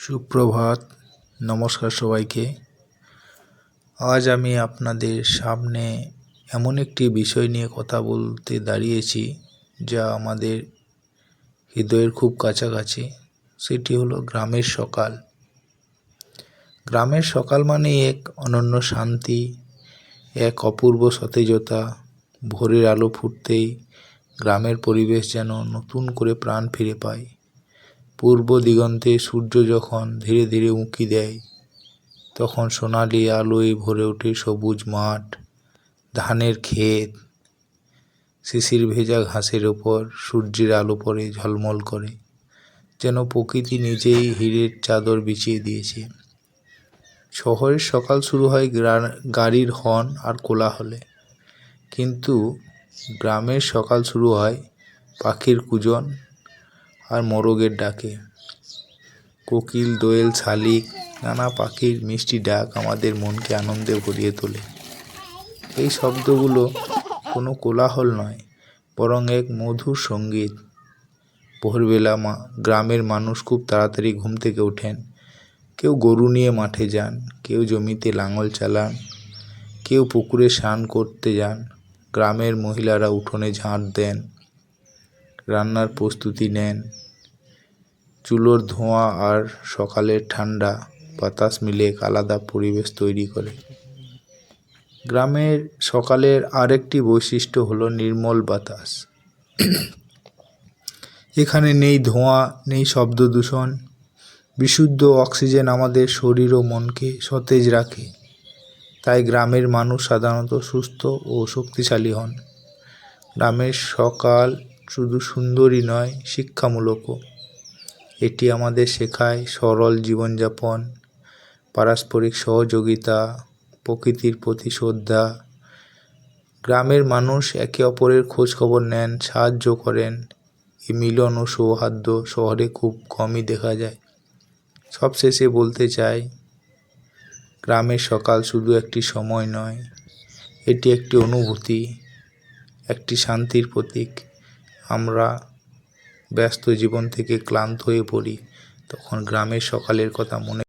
সুপ্রভাত, নমস্কার সবাইকে। আজ আমি আপনাদের সামনে এমন একটি বিষয় নিয়ে কথা বলতে দাঁড়িয়েছি যা আমাদের হৃদয়ের খুব কাছাকাছি। সেটি হলো গ্রামের সকাল। গ্রামের সকাল মানে এক অনন্য শান্তি, এক অপূর্ব সতেজতা। ভোরের আলো ফুটতেই গ্রামের পরিবেশ যেন নতুন করে প্রাণ ফিরে পায়। পূর্ব দিগন্তে সূর্য যখন ধীরে ধীরে উঁকি দেয়, তখন সোনালি আলোয় ভরে ওঠে সবুজ মাঠ, ধানের ক্ষেত। শিশির ভেজা ঘাসের ওপর সূর্যের আলো পড়ে ঝলমল করে, যেন প্রকৃতি নিজেই হীরের চাদর বিছিয়ে দিয়েছে। শহরের সকাল শুরু হয় গাড়ির হর্ন আর কোলাহলে, কিন্তু গ্রামের সকাল শুরু হয় পাখির কুজন আর মোরগের ডাকে। কোকিল, দোয়েল, শালিক, নানা পাখির মিষ্টি ডাক আমাদের মনকে আনন্দে ভরিয়ে তোলে। এই শব্দগুলো কোনো কোলাহল নয়, বরং এক মধুর সঙ্গীত। ভোরবেলা গ্রামের মানুষ খুব তাড়াতাড়ি ঘুম থেকে ওঠেন। কেউ গরু নিয়ে মাঠে যান, কেউ জমিতে লাঙল চালান, কেউ পুকুরে স্নান করতে যান। গ্রামের মহিলারা উঠোনে ঝাঁট দেন, রান্নার প্রস্তুতি নেন। চুলোর ধোঁয়া আর সকালের ঠান্ডা বাতাস মিলে এক আলাদা পরিবেশ তৈরি করে। গ্রামের সকালের আরেকটি বৈশিষ্ট্য হলো নির্মল বাতাস। এখানে নেই ধোঁয়া, নেই শব্দ দূষণ। বিশুদ্ধ অক্সিজেন আমাদের শরীর ও মনকে সতেজ রাখে। তাই গ্রামের মানুষ সাধারণত সুস্থ ও শক্তিশালী হন। গ্রামের সকাল শুধু সুন্দরই নয়, শিক্ষামূলকও। এটি আমাদের শেখায় সরল জীবনযাপন, পারস্পরিক সহযোগিতা, প্রকৃতির প্রতি শ্রদ্ধা। গ্রামের মানুষ একে অপরের খোঁজ খবর নেন, সাহায্য করেন। এই মিলন ও সৌহার্দ্য শহরে খুব কমই দেখা যায়। সবশেষে বলতে চাই, গ্রামের সকাল শুধু একটি সময় নয়, এটি একটি অনুভূতি, একটি শান্তির প্রতীক। আমরা ব্যস্ত জীবন থেকে ক্লান্ত হয়ে পড়ি, তখন গ্রামের সকালের কথা মনে